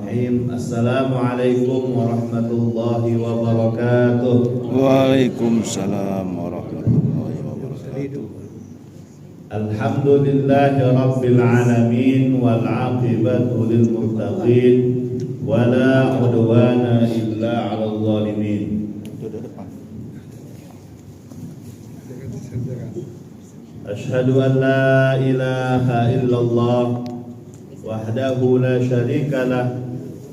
Bismillahirrahmanirrahim. Assalamualaikum warahmatullahi wabarakatuh. Waalaikumsalam warahmatullahi wabarakatuh. Alhamdulillahi rabbil alamin wal aqibatu lil muttaqin wala udwana illa 'alal zalimin. Asyhadu an la ilaha illallah wahdahu la syarika lah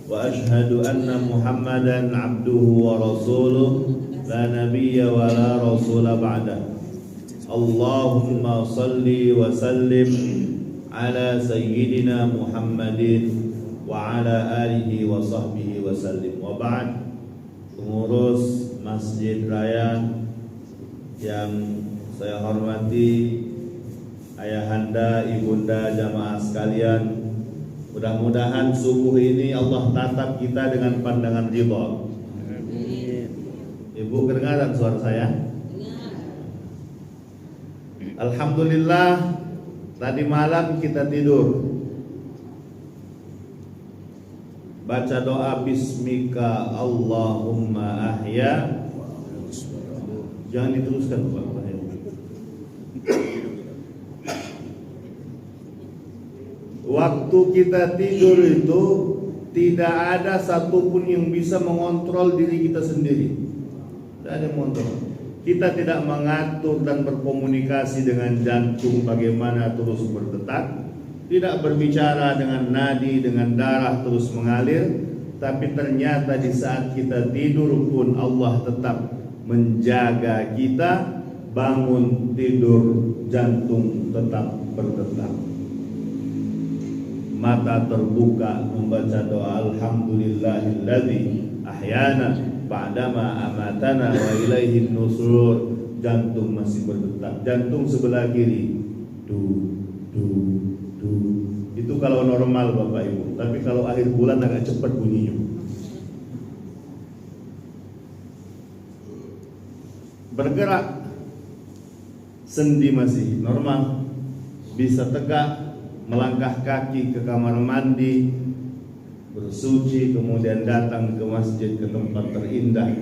wa asyhadu anna Muhammadan abduhu wa rasuluh la nabiyya wa la rasula ba'dah. Allahumma salli wa sallim ala sayyidina Muhammadin wa ala alihi wa sahbihi wa sallim. Wa ba'd. Pengurus Masjid Raya yang saya hormati, ayahanda, ibunda, jamaah sekalian, mudah-mudahan subuh ini Allah tatap kita dengan pandangan ridha. Ibu kedengaran suara saya? Alhamdulillah, tadi malam kita tidur baca doa bismika Allahumma ahya. Jangan diteruskan Pak. Waktu kita tidur itu tidak ada satupun yang bisa mengontrol diri kita sendiri. Tidak ada yang mengontrol. Kita tidak mengatur dan berkomunikasi dengan jantung bagaimana terus berdetak, tidak berbicara dengan nadi, dengan darah terus mengalir. Tapi ternyata di saat kita tidur pun Allah tetap menjaga kita. Bangun tidur, jantung tetap berdetak, mata terbuka membaca doa alhamdulillahilladzi ahyana ba'dama amatana wa ilaihin nusur. Jantung masih berdetak, jantung sebelah kiri du du du. Itu kalau normal Bapak Ibu, tapi kalau akhir bulan agak cepat bunyinya. Bergerak, sendi masih normal, bisa tegak, melangkah kaki ke kamar mandi, bersuci, kemudian datang ke masjid, ke tempat terindah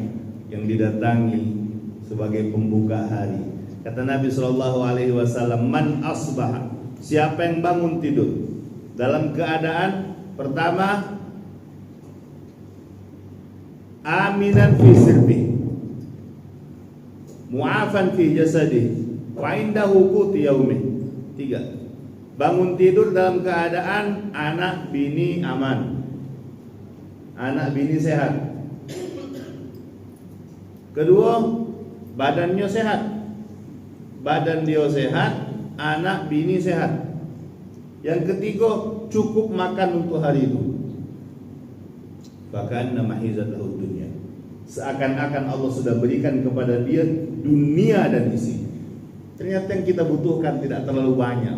yang didatangi sebagai pembuka hari. Kata Nabi SAW, man asbah, siapa yang bangun tidur dalam keadaan pertama aminan fi sirbi, mu'afan fi jasadi, wa indahu quti yaumi. 3. Bangun tidur dalam keadaan anak bini aman, anak bini sehat. Kedua, badannya sehat, badan dia sehat, anak bini sehat. Yang ketiga, cukup makan untuk hari itu. Bahkan nama hizat lahu dunia, seakan-akan Allah sudah berikan kepada dia dunia dan isi. Ternyata yang kita butuhkan tidak terlalu banyak.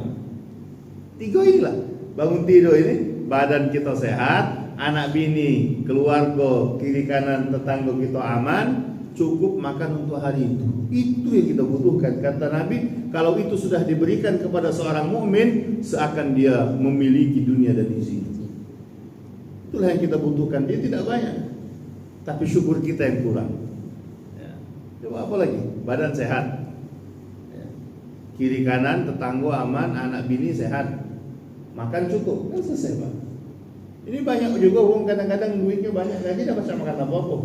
3 inilah, bangun tidur ini, badan kita sehat, anak bini, keluarga, kiri kanan tetangga kita aman, cukup makan untuk hari itu. Itu yang kita butuhkan. Kata Nabi, kalau itu sudah diberikan kepada seorang mukmin, seakan dia memiliki dunia dan isi. Itulah yang kita butuhkan. Dia tidak banyak, tapi syukur kita yang kurang. Ya. Coba apa lagi? Badan sehat, kiri kanan tetangga aman, anak bini sehat, makan cukup, kan selesai Pak. Ini banyak juga orang kadang-kadang duitnya banyak lagi dah macam makan apa-apa.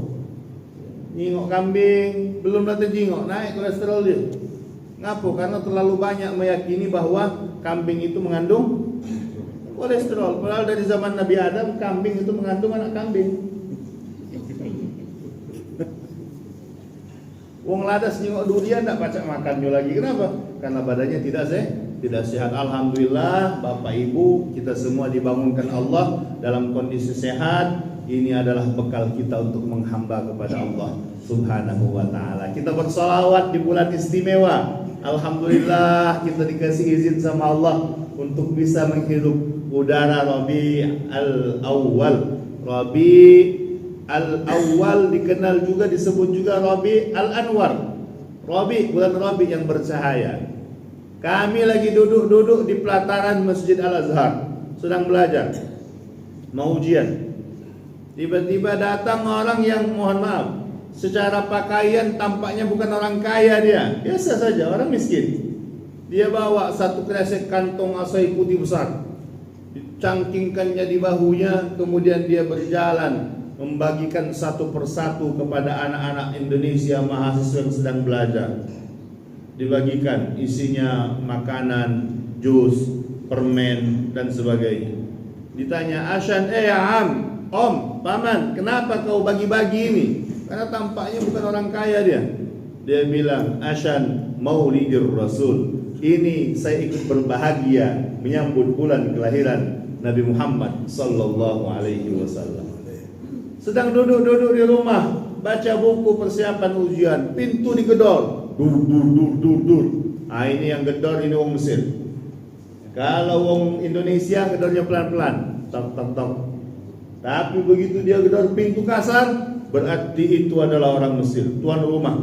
Nyingok kambing, belum datang jingok, naik kolesterol dia. Ngapa? Karena terlalu banyak meyakini bahwa kambing itu mengandung kolesterol. Padahal dari zaman Nabi Adam, kambing itu mengandung anak kambing. Wong ladas nyingok durian tak pacak makannya lagi. Kenapa? Karena badannya tidak sehat. Alhamdulillah Bapak Ibu, kita semua dibangunkan Allah dalam kondisi sehat. Ini adalah bekal kita untuk menghamba kepada Allah Subhanahu wa ta'ala. Kita bersolawat di bulan istimewa. Alhamdulillah kita dikasih izin sama Allah untuk bisa menghirup udara Rabi al-Awwal. Rabi al-Awwal dikenal juga, disebut juga Rabi al-Anwar. Rabi, bulan Rabi yang bercahaya. Kami lagi duduk-duduk di pelataran Masjid Al-Azhar, sedang belajar, mau ujian. Tiba-tiba datang orang yang, mohon maaf, secara pakaian tampaknya bukan orang kaya, dia biasa saja, orang miskin. Dia bawa satu kresek kantong asai putih besar, dicangkingkannya di bahunya, kemudian dia berjalan membagikan satu persatu kepada anak-anak Indonesia mahasiswa yang sedang belajar. Dibagikan, isinya makanan, jus, permen dan sebagainya. Ditanya, Ashan, Om, Paman, kenapa kau bagi-bagi ini? Karena tampaknya bukan orang kaya dia. Dia bilang, Ashan Maulidir Rasul. Ini saya ikut berbahagia menyambut bulan kelahiran Nabi Muhammad sallallahu alaihi wasallam. Sedang duduk di rumah, baca buku persiapan ujian, pintu digedor. Dur. Ini yang gedor ini wong Mesir. Kalau wong Indonesia gedornya pelan-pelan, tok. Tapi begitu dia gedor pintu kasar, berarti itu adalah orang Mesir, tuan rumah.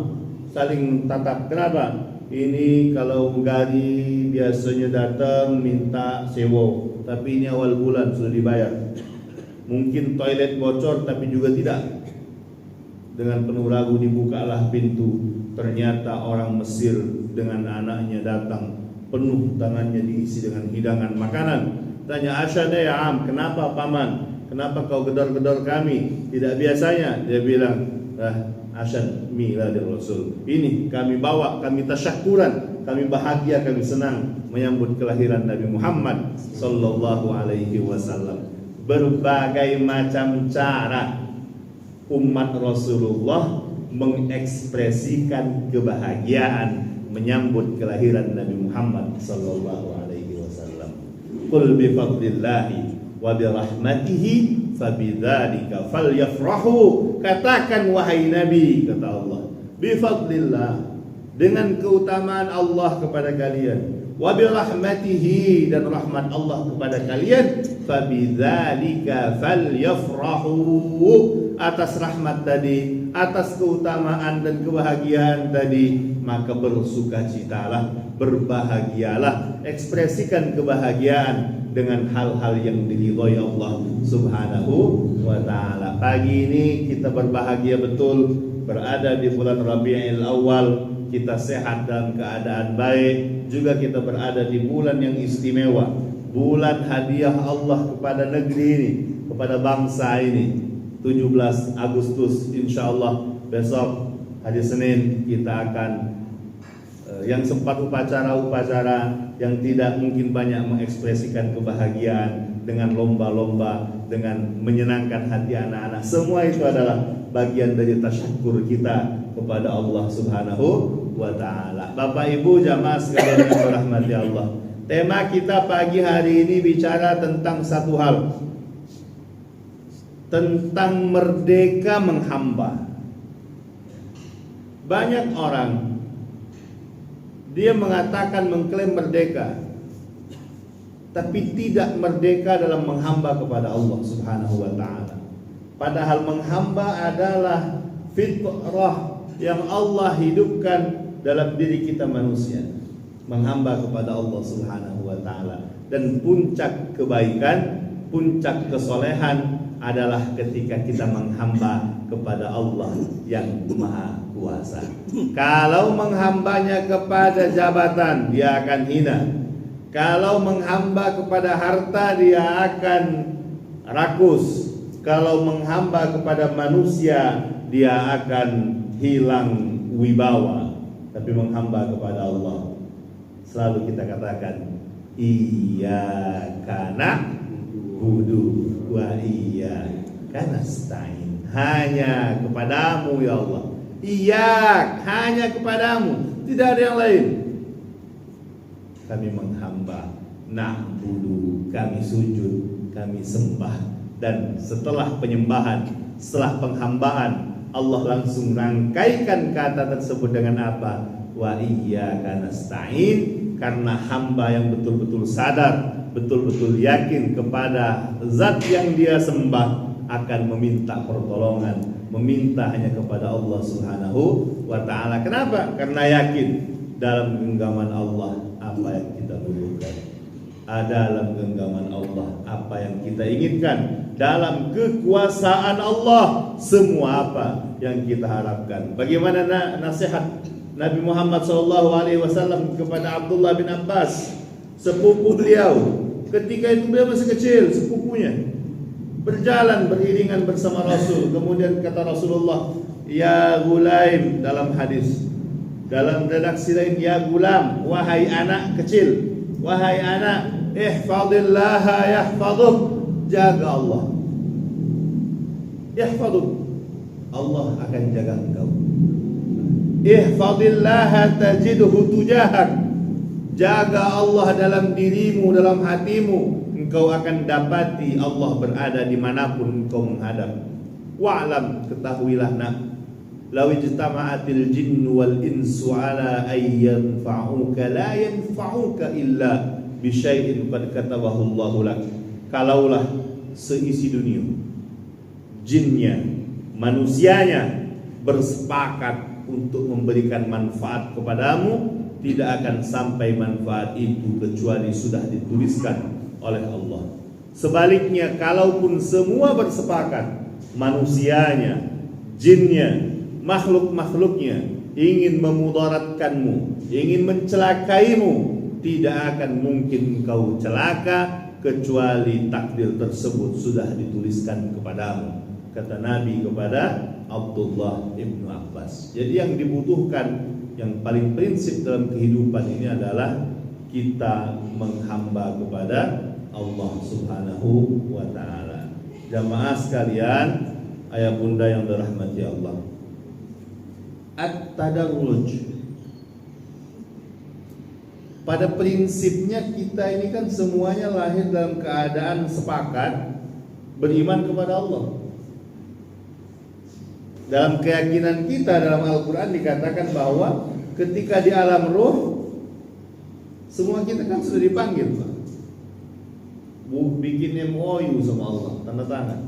Saling tatap. Kenapa? Ini kalau gari biasanya datang minta sewa, tapi ini awal bulan sudah dibayar. Mungkin toilet bocor tapi juga tidak. Dengan penuh ragu dibukalah pintu. Ternyata orang Mesir dengan anaknya datang, penuh tangannya diisi dengan hidangan makanan. Tanya, Asyada ya Am, kenapa Paman? Kenapa kau gedor-gedor kami? Tidak biasanya. Dia bilang, Asyad miladil Rasul. Ini kami bawa, kami tasyakuran, kami bahagia, kami senang menyambut kelahiran Nabi Muhammad sallallahu alaihi wasallam. Berbagai macam cara umat Rasulullah mengekspresikan kebahagiaan menyambut kelahiran Nabi Muhammad sallallahu alaihi wasallam. Qul bi fadlillahi wa bi rahmatihi fabidzalika falyafrahu. Katakan wahai Nabi, kata Allah, bi fadlillah, dengan keutamaan Allah kepada kalian, wa bi rahmatihi, dan rahmat Allah kepada kalian, fabidzalika falyafrahu, atas rahmat tadi, atas keutamaan dan kebahagiaan tadi, maka bersukacitalah, berbahagialah, ekspresikan kebahagiaan dengan hal-hal yang diridhoi Allah Subhanahu wa ta'ala. Pagi ini kita berbahagia betul berada di bulan Rabiul Awal, kita sehat dalam keadaan baik, juga kita berada di bulan yang istimewa, bulan hadiah Allah kepada negeri ini, kepada bangsa ini. 17 Agustus insyaallah besok hari Senin kita akan yang sempat upacara-upacara yang tidak mungkin banyak mengekspresikan kebahagiaan dengan lomba-lomba, dengan menyenangkan hati anak-anak. Semua itu adalah bagian dari tasyukur kita kepada Allah Subhanahu wa ta'ala. Bapak Ibu jamaah sekalian yang dirahmati Allah, tema kita pagi hari ini bicara tentang satu hal, tentang merdeka menghamba. Banyak orang dia mengatakan mengklaim merdeka, tapi tidak merdeka dalam menghamba kepada Allah Subhanahu wa ta'ala. Padahal menghamba adalah fitrah yang Allah hidupkan dalam diri kita manusia, menghamba kepada Allah Subhanahu wa ta'ala. Dan puncak kebaikan, puncak kesolehan adalah ketika kita menghamba kepada Allah yang Maha Kuasa. Kalau menghambanya kepada jabatan, dia akan hina. Kalau menghamba kepada harta, dia akan rakus. Kalau menghamba kepada manusia, dia akan hilang wibawa. Tapi menghamba kepada Allah, selalu kita katakan iyyaka na'budu wa iyyaka nasta'in. Hanya kepadamu ya Allah. Iyyak, hanya kepadamu, tidak ada yang lain. Kami menghamba, na'budu, kami sujud, kami sembah. Dan setelah penyembahan, setelah penghambaan, Allah langsung rangkaikan kata tersebut dengan apa? Wa iyyaka nasta'in, karena hamba yang betul-betul sadar, betul-betul yakin kepada zat yang dia sembah akan meminta pertolongan, meminta hanya kepada Allah Subhanahu wa ta'ala. Kenapa? Karena yakin dalam genggaman Allah apa yang kita butuhkan, ada dalam genggaman Allah apa yang kita inginkan. dalam kekuasaan Allah semua apa yang kita harapkan. Bagaimana nasihat Nabi Muhammad SAW kepada Abdullah bin Abbas, sepupu beliau. Ketika itu beliau masih kecil, sepupunya berjalan beriringan bersama Rasul. Kemudian kata Rasulullah, ya gulaim, dalam hadis. Dalam redaksi lain, ya gulam, wahai anak kecil, wahai anak, ihfadillaha yahfaduk, jaga Allah. Yahfaduk, Allah akan jaga engkau. Ihfadillaha tajidhu tujahak, jaga Allah dalam dirimu, dalam hatimu, engkau akan dapati Allah berada dimanapun engkau menghadap. Wa'lam, ketahuilah nak, law ijtama'atil jinnu wal insu ala ay yanfa'uka la yanfa'uka illa bisyai'in qad katabahu Allahu lak. Kalaulah seisi dunia, jinnya, manusianya bersepakat untuk memberikan manfaat kepadamu, tidak akan sampai manfaat itu kecuali sudah dituliskan oleh Allah. Sebaliknya, kalaupun semua bersepakat, manusianya, jinnya, makhluk-makhluknya ingin memudaratkanmu, ingin mencelakaimu, tidak akan mungkin engkau celaka kecuali takdir tersebut sudah dituliskan kepadamu, kata Nabi kepada Abdullah ibnu Abbas. Jadi yang dibutuhkan, yang paling prinsip dalam kehidupan ini adalah kita menghamba kepada Allah Subhanahu wa ta'ala. Jamaah sekalian, ayah bunda yang dirahmati Allah, at-tadarruj, pada prinsipnya kita ini kan semuanya lahir dalam keadaan sepakat beriman kepada Allah. Dalam keyakinan kita, dalam Al-Quran dikatakan bahwa ketika di alam ruh, semua kita kan sudah dipanggil, Pak. Bikin MOU sama Allah, tanda tangan.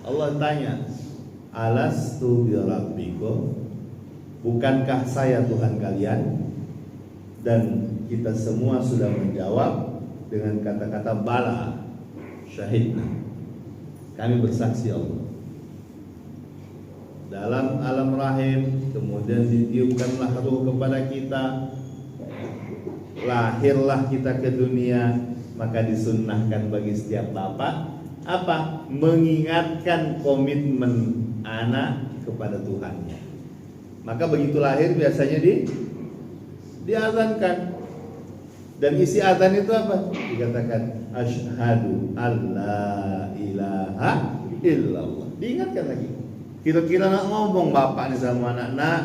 Allah tanya, alastu bi rabbikum, bukankah saya Tuhan kalian? Dan kita semua sudah menjawab dengan kata-kata bala, syahidna, kami bersaksi Allah. Dalam alam rahim, kemudian ditiupkanlah ruh kepada kita, lahirlah kita ke dunia. Maka disunnahkan bagi setiap bapak apa? Mengingatkan komitmen anak kepada Tuhannya. Maka begitu lahir biasanya diazankan. Dan isi azan itu apa? Dikatakan asyhadu alla ilaha illallah. Diingatkan lagi. Kira-kira nak ngomong bapak nih sama anak, nak,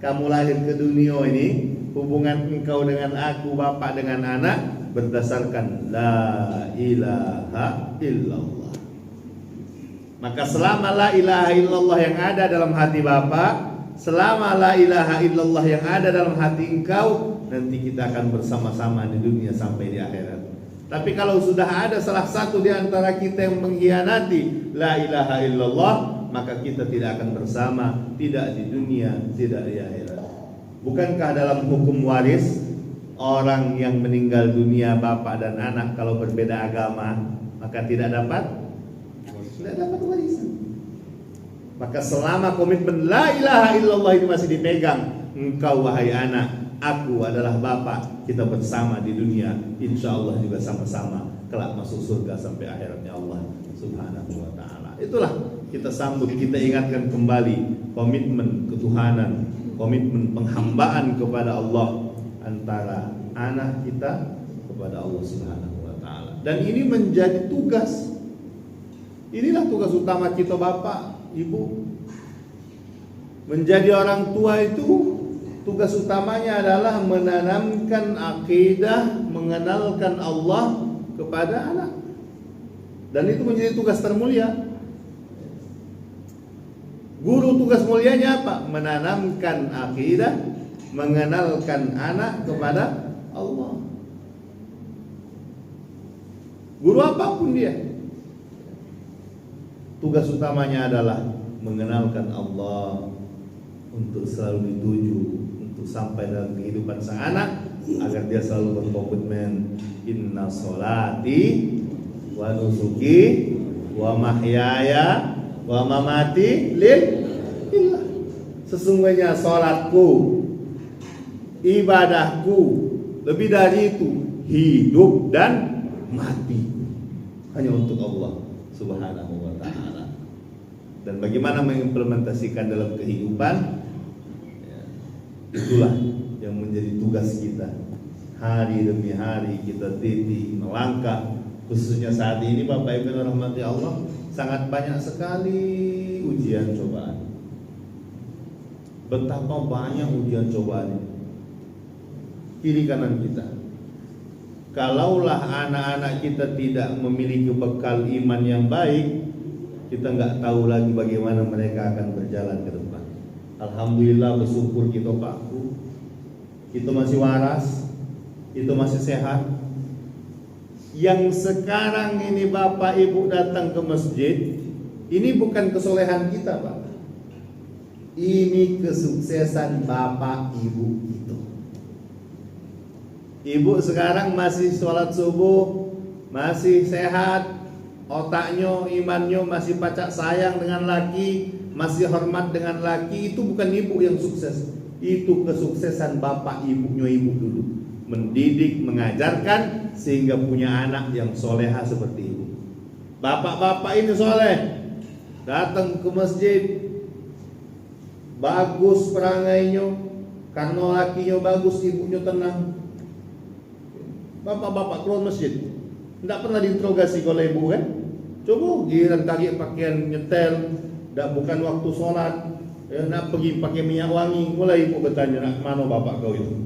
kamu lahir ke dunia ini, hubungan engkau dengan aku, bapak dengan anak, berdasarkan la ilaha illallah. Maka selama la ilaha illallah yang ada dalam hati bapak, selama la ilaha illallah yang ada dalam hati engkau, nanti kita akan bersama-sama di dunia sampai di akhirat. Tapi kalau sudah ada salah satu di antara kita yang mengkhianati la ilaha illallah, maka kita tidak akan bersama, tidak di dunia, tidak di akhirat. Bukankah dalam hukum waris, orang yang meninggal dunia bapak dan anak kalau berbeda agama, maka tidak dapat warisan. Maka selama komitmen la ilaha illallah itu masih dipegang, engkau wahai anak, aku adalah bapak, kita bersama di dunia, insya Allah juga sama-sama kelak masuk surga sampai akhiratnya Allah Subhanahu wa ta'ala. Itulah kita sambut, kita ingatkan kembali komitmen ketuhanan, komitmen penghambaan kepada Allah antara anak kita kepada Allah Subhanahu wa ta'ala. Dan ini menjadi tugas. Inilah tugas utama kita bapak, ibu. Menjadi orang tua itu tugas utamanya adalah menanamkan akidah, mengenalkan Allah kepada anak. Dan itu menjadi tugas termulia. Guru tugas mulianya apa? Menanamkan akidah, mengenalkan anak kepada Allah. Guru apapun dia, tugas utamanya adalah mengenalkan Allah untuk selalu dituju, untuk sampai dalam kehidupan sang anak, agar dia selalu berkomitmen inna sholati wa nusuki wa mahyaya wa mamati lillah. Sesungguhnya salatku, ibadahku, lebih dari itu hidup dan mati hanya untuk Allah Subhanahu wa ta'ala. Dan bagaimana mengimplementasikan dalam kehidupan, ya, itulah yang menjadi tugas kita. Hari demi hari kita teliti melangkah, khususnya saat ini Bapak Ibu rahmati Allah, sangat banyak sekali ujian cobaan. Betapa banyak ujian cobaan ini kiri kanan kita. Kalaulah anak-anak kita tidak memiliki bekal iman yang baik, kita nggak tahu lagi bagaimana mereka akan berjalan ke depan. Alhamdulillah, bersyukur kita Pak, itu masih waras, itu masih sehat. Yang sekarang ini Bapak Ibu datang ke masjid, ini bukan kesolehan kita Pak, ini kesuksesan Bapak Ibu itu. Ibu sekarang masih sholat subuh, masih sehat, otaknya, imannya masih pacak sayang dengan laki, masih hormat dengan laki. Itu bukan ibu yang sukses, itu kesuksesan bapak ibunya ibu dulu. Mendidik, mengajarkan sehingga punya anak yang soleha seperti ibu. Bapak-bapak ini soleh, datang ke masjid, bagus perangainya, karena lakinya bagus, ibunya tenang. Bapak-bapak keluar masjid, tidak pernah diinterogasi oleh ibu kan? Coba giliran kaki pakaian nyetel, tidak bukan waktu sholat, nak pergi pakai minyak wangi, mulai ibu bertanya, nak mana bapak kau itu?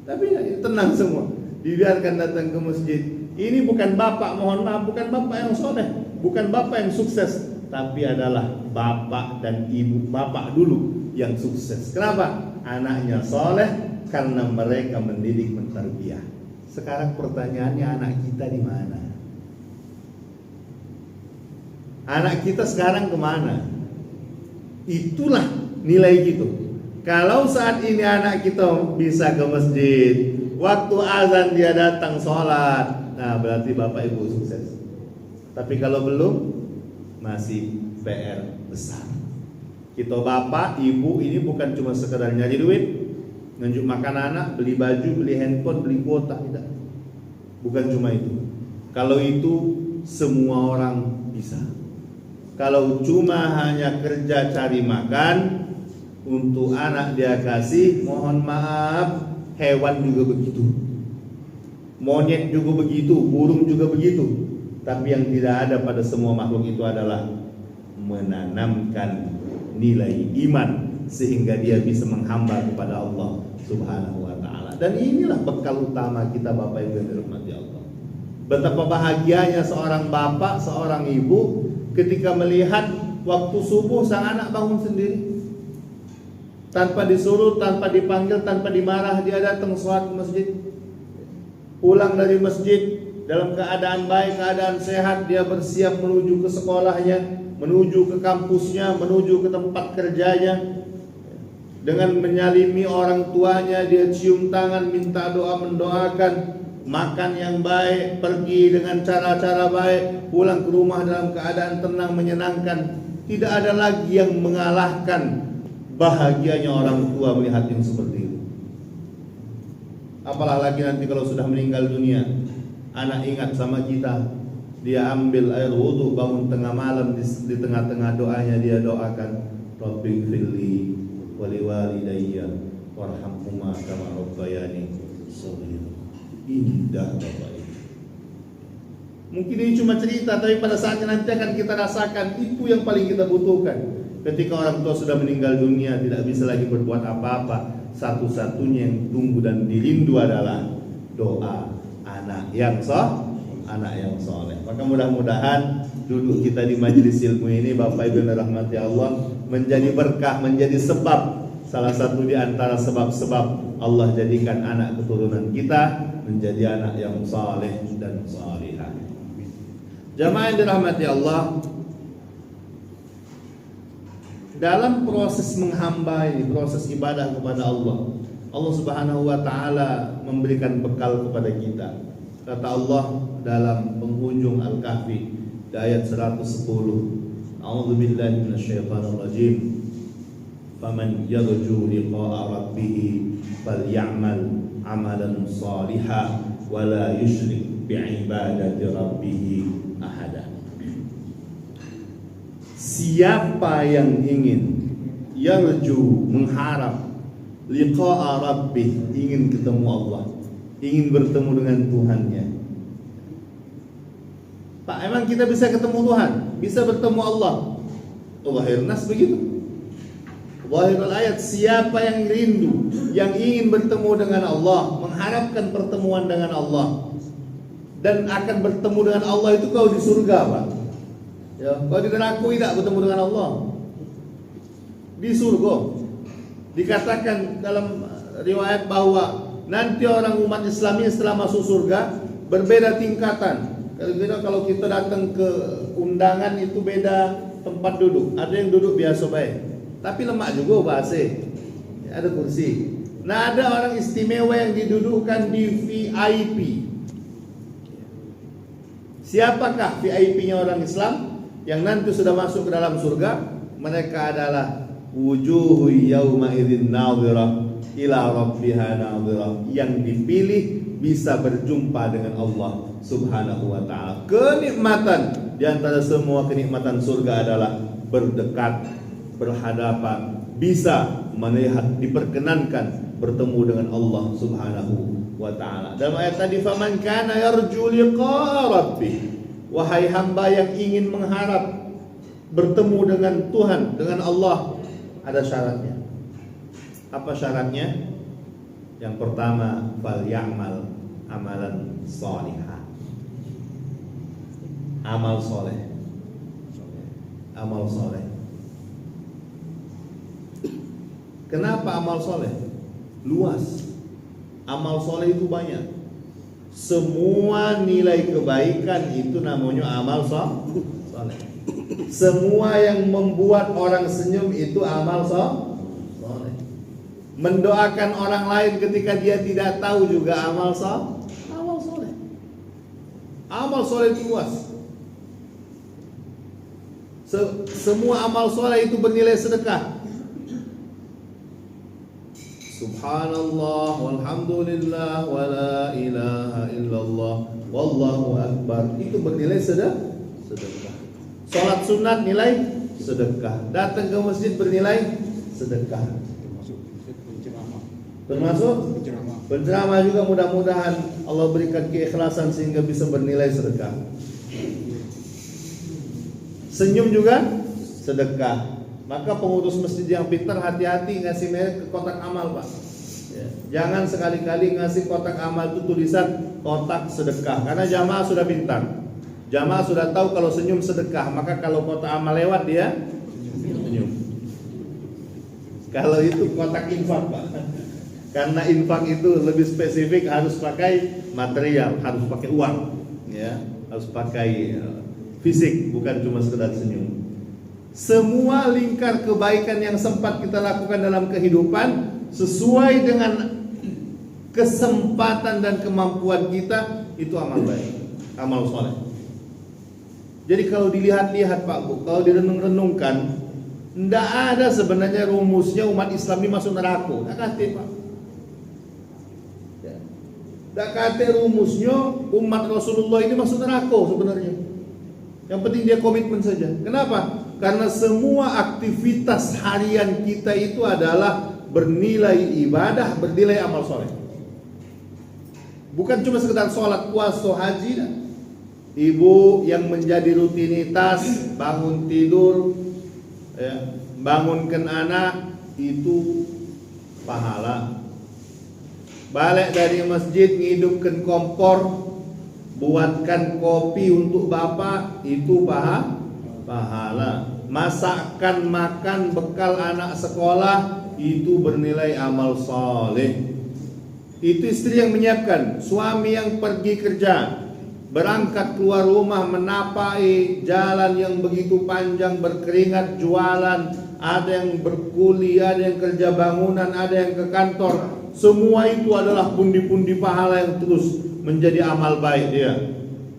Tapi tenang semua, dibiarkan datang ke masjid. Ini bukan bapak, mohon maaf, bukan bapak yang soleh, bukan bapak yang sukses, tapi adalah bapak dan ibu, bapak dulu yang sukses. Kenapa? Anaknya soleh karena mereka mendidik, mentarbiyah. Sekarang pertanyaannya, anak kita di mana? Anak kita sekarang kemana? Itulah nilai gitu. Kalau saat ini anak kita bisa ke masjid, waktu azan dia datang sholat, nah berarti bapak ibu sukses. Tapi kalau belum, masih PR besar. Kita bapak ibu ini bukan cuma sekedar nyari duit, nunjuk makan anak, beli baju, beli handphone, beli kuota, tidak. Bukan cuma itu. Kalau itu semua orang bisa. Kalau cuma hanya kerja cari makan, untuk anak dia kasih, mohon maaf, hewan juga begitu, monyet juga begitu, burung juga begitu. Tapi yang tidak ada pada semua makhluk itu adalah menanamkan nilai iman sehingga dia bisa menghamba kepada Allah Subhanahu wa ta'ala. Dan inilah bekal utama kita Bapak Ibu yang dirahmati Allah. Betapa bahagianya seorang bapak, seorang ibu ketika melihat waktu subuh sang anak bangun sendiri, tanpa disuruh, tanpa dipanggil, tanpa dimarah, dia datang sholat ke masjid. Pulang dari masjid dalam keadaan baik, keadaan sehat, dia bersiap menuju ke sekolahnya, menuju ke kampusnya, menuju ke tempat kerjanya. Dengan menyalimi orang tuanya, dia cium tangan, minta doa, mendoakan, makan yang baik, pergi dengan cara-cara baik, pulang ke rumah dalam keadaan tenang, menyenangkan. Tidak ada lagi yang mengalahkan bahagianya orang tua melihat yang seperti itu. Apalah lagi nanti kalau sudah meninggal dunia, anak ingat sama kita, dia ambil air wudu, bangun tengah malam, di tengah-tengah doanya dia doakan, Rabbighfirli wali walidayya warhamhuma kama rabbayani shaghira. Indah Bapak Ibu. Mungkin ini cuma cerita, tapi pada saatnya nanti akan kita rasakan. Itu yang paling kita butuhkan. Ketika orang tua sudah meninggal dunia, tidak bisa lagi berbuat apa-apa, satu-satunya yang tunggu dan dirindu adalah doa anak yang soleh. Maka mudah-mudahan duduk kita di majelis ilmu ini Bapak Ibu yang dirahmati Allah menjadi berkah, menjadi sebab, salah satu di antara sebab-sebab Allah jadikan anak keturunan kita menjadi anak yang saleh dan salihah. Jamaah yang dirahmati Allah, dalam proses menghamba ini, proses ibadah kepada Allah, Allah Subhanahu wa ta'ala memberikan bekal kepada kita. Kata Allah dalam penghujung Al-Kahfi, ayat 110. A'udzubillahi minasyaitonirrajim. Faman yarju liqa'a rabbih falyamal 'amalan shalihan wa la yusyrik bi'ibadati rabbih ahada. Siapa yang ingin yarju, mengharap, liqa'a rabbih, ingin ketemu Allah, ingin bertemu dengan Tuhannya. Pak, emang kita bisa ketemu Tuhan? Bisa bertemu Allah? Zahir nas begitu. Zahirul ayat, siapa yang rindu, yang ingin bertemu dengan Allah, mengharapkan pertemuan dengan Allah, dan akan bertemu dengan Allah itu kau di surga, Pak. Ya, kau di neraka tidak bertemu dengan Allah. Di surga. Dikatakan dalam riwayat bahwa nanti orang umat Islam setelah masuk surga berbeda tingkatan. Kalau kita datang ke undangan itu beda tempat duduk. Ada yang duduk biasa baik, tapi lemak juga bahasa. Ya, ada kursi. Nah, ada orang istimewa yang didudukkan di VIP. Siapakah VIP-nya orang Islam yang nanti sudah masuk ke dalam surga? Mereka adalah wujuhu yauma idzin nadhirah ila rabbiha nadhirah, yang dipilih bisa berjumpa dengan Allah Subhanahu wa ta'ala. Kenikmatan di antara semua kenikmatan surga adalah berdekat, berhadapan, bisa melihat, diperkenankan bertemu dengan Allah Subhanahu wa ta'ala. Dalam ayat tadi, faman kana yarju liqa'a rabbih, wahai hamba yang ingin mengharap bertemu dengan Tuhan, dengan Allah, ada syaratnya. Apa syaratnya? Yang pertama, fal ya'mal amalan shalihah. Amal soleh. Amal soleh. Kenapa amal soleh? Luas. Amal soleh itu banyak. Semua nilai kebaikan itu namanya amal soleh. Semua yang membuat orang senyum itu amal soleh. Mendoakan orang lain ketika dia tidak tahu juga amal soleh. Amal soleh itu luas. Semua amal soleh itu bernilai sedekah. Subhanallah walhamdulillah wa la ilaha illallah wallahu akbar, itu bernilai sedekah. Salat sunat nilai sedekah. Datang ke masjid bernilai sedekah. Termasuk penceramah juga, mudah-mudahan Allah berikan keikhlasan sehingga bisa bernilai sedekah. Senyum juga sedekah. Maka pengurus masjid yang pintar hati-hati ngasih merek ke kotak amal, Pak. Ya. Jangan sekali-kali ngasih kotak amal itu tulisan kotak sedekah, karena jamaah sudah pintar. Jamaah sudah tahu kalau senyum sedekah, maka kalau kotak amal lewat dia senyum. Kalau itu kotak infak, Pak. Karena infak itu lebih spesifik, harus pakai material, harus pakai uang, ya, harus pakai fisik, bukan cuma sekedar senyum. Semua lingkar kebaikan yang sempat kita lakukan dalam kehidupan sesuai dengan kesempatan dan kemampuan kita, itu amal baik, amal soleh. Jadi kalau dilihat-lihat, Pak Bu, kalau direnung-renungkan, tidak ada sebenarnya rumusnya umat Islam ini masuk neraka. Tidak kata, Pak. Tidak kata rumusnya umat Rasulullah ini masuk neraka sebenarnya. Yang penting dia komitmen saja. Kenapa? Karena semua aktivitas harian kita itu adalah bernilai ibadah, bernilai amal soleh. Bukan cuma sekedar sholat, puasa, haji. Ibu yang menjadi rutinitas bangun tidur, ya, bangunkan anak, itu pahala. Balik dari masjid, ngidupkan kompor, buatkan kopi untuk bapak, itu pahala. Masakkan makan bekal anak sekolah, itu bernilai amal soleh. Itu istri yang menyiapkan, suami yang pergi kerja, berangkat keluar rumah, menapai jalan yang begitu panjang, berkeringat jualan, ada yang berkuli, ada yang kerja bangunan, ada yang ke kantor. Semua itu adalah pundi-pundi pahala yang terus menjadi amal baik dia.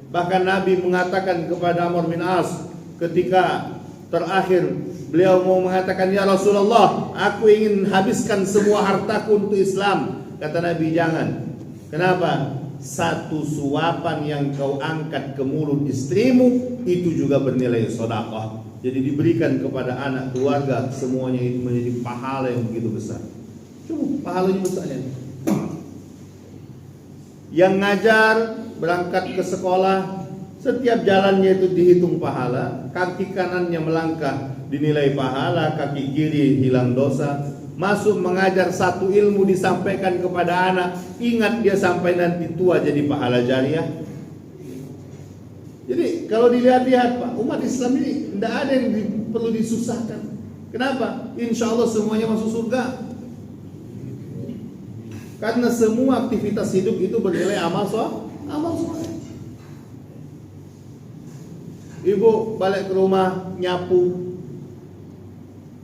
Bahkan Nabi mengatakan kepada Amr bin As ketika terakhir beliau mau mengatakan, ya Rasulullah, aku ingin habiskan semua hartaku untuk Islam. Kata Nabi, jangan. Kenapa? Satu suapan yang kau angkat ke mulut istrimu itu juga bernilai sedekah. Jadi diberikan kepada anak keluarga, semuanya itu menjadi pahala yang begitu besar. Coba pahalanya besarnya. Yang ngajar berangkat ke sekolah, setiap jalannya itu dihitung pahala. Kaki kanannya melangkah dinilai pahala, kaki kiri hilang dosa. Masuk mengajar satu ilmu disampaikan kepada anak, ingat dia sampai nanti tua jadi pahala jariah. Jadi kalau dilihat-lihat Pak, umat Islam ini tidak ada yang perlu disusahkan. Kenapa? Insya Allah semuanya masuk surga. Karena semua aktivitas hidup itu bernilai amal soleh. Ibu balik ke rumah nyapu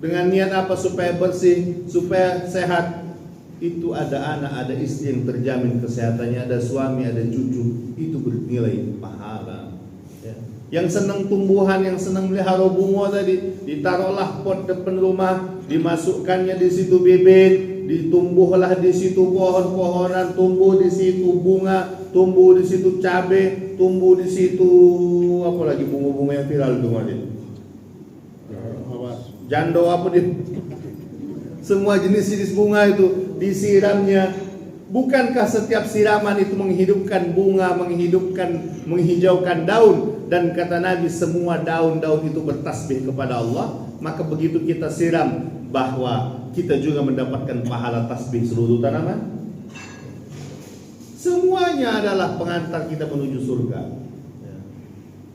dengan niat apa? Supaya bersih, supaya sehat. Itu ada anak, ada istri yang terjamin kesehatannya, ada suami, ada cucu. Itu bernilai pahala. Ya. Yang senang tumbuhan, yang senang melihara bunga tadi, ditaruhlah pot depan rumah, dimasukkannya di situ bibit, ditumbuhlah di situ pohon-pohonan, tumbuh di situ bunga, tumbuh di situ cabai, tumbuh di situ apa lagi bunga-bunga yang viral itu kemarin. Jando apa dia? Semua jenis-jenis bunga itu disiramnya. Bukankah setiap siraman itu menghidupkan bunga, menghijaukan daun? Dan kata Nabi, semua daun-daun itu bertasbih kepada Allah. Maka begitu kita siram, bahwa kita juga mendapatkan pahala tasbih seluruh tanaman. Semuanya adalah pengantar kita menuju surga.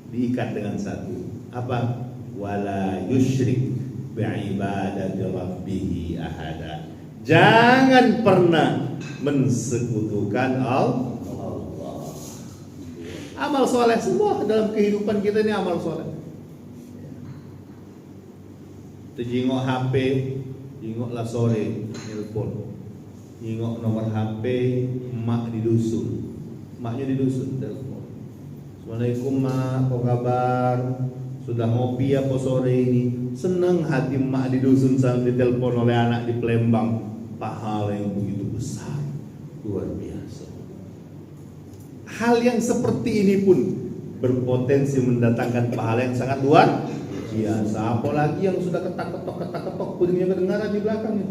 Diikat dengan satu, apa? Wala yusyrik bi'ibadati rabbih ahada. Jangan pernah mensekutukan Allah. Amal soleh semua dalam kehidupan kita ini amal soleh. Jingok HP, jingoklah sore, telepon, jingok nomor HP emak di dusun, emaknya di dusun, telepon. Assalamualaikum mak, apa kabar? Sudah ngopi apa sore ini? Senang hati emak di dusun sampai ditelepon oleh anak di Palembang. Pahala yang begitu besar, luar biasa. Hal yang seperti ini pun berpotensi mendatangkan pahala yang sangat luar biasa. Apalagi yang sudah ketak-ketok, bunyinya kedengaran di belakangnya.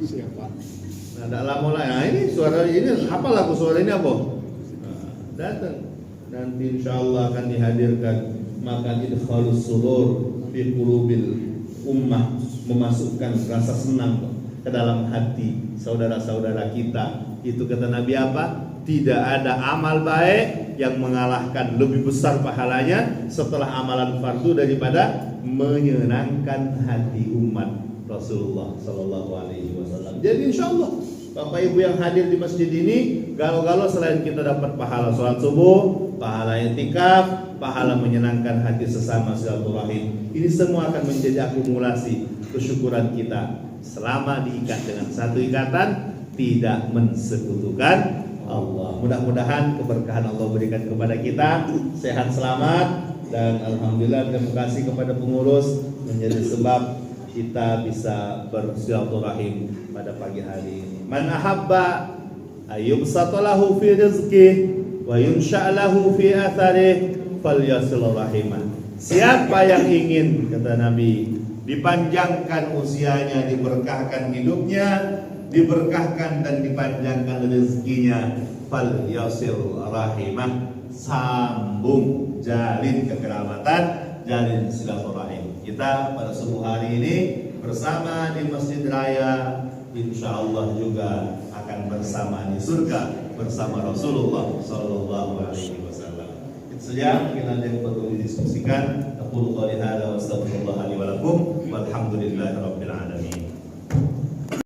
Siapa? Nah, tidak lama lah. Nah, ini suara ini apa lagu suara ini apa? Nah, datang. Nanti insya Allah akan dihadirkan maka idkhalus surur fi qulubil ummah, memasukkan rasa senang ke dalam hati saudara-saudara kita. Itu kata Nabi apa? Tidak ada amal baik yang mengalahkan lebih besar pahalanya setelah amalan fardu daripada menyenangkan hati umat Rasulullah Sallallahu Alaihi Wasallam. Jadi insya Allah Bapak Ibu yang hadir di masjid ini, galau-galau selain kita dapat pahala sholat subuh, pahala i'tikaf, pahala menyenangkan hati sesama silaturahim, ini semua akan menjadi akumulasi kesyukuran kita selama diikat dengan satu ikatan, tidak mensekutukan Allah. Mudah-mudahan keberkahan Allah berikan kepada kita, sehat selamat, dan alhamdulillah terima kasih kepada pengurus menjadi sebab kita bisa bersilaturahim pada pagi hari ini. Man ahabba ayyubsatalahu fi rizqih wa yunsha'lahu fi atharih falyasil rahimah. Siapa yang ingin, kata Nabi, dipanjangkan usianya, diberkahkan hidupnya, diberkahkan dan dipanjangkan rezekinya, falyasil rahimah, sambung, jalin kekerabatan, jalin silaturahim. Kita pada subuh hari ini bersama di Masjid Raya, insya Allah juga akan bersama di surga bersama Rasulullah Sallallahu Alaihi Wasallam. Itu saja mungkin ada yang perlu didiskusikan. Aku qouli hadza wa astaghfirullah li wa lakum walhamdulillahirabbil alamin.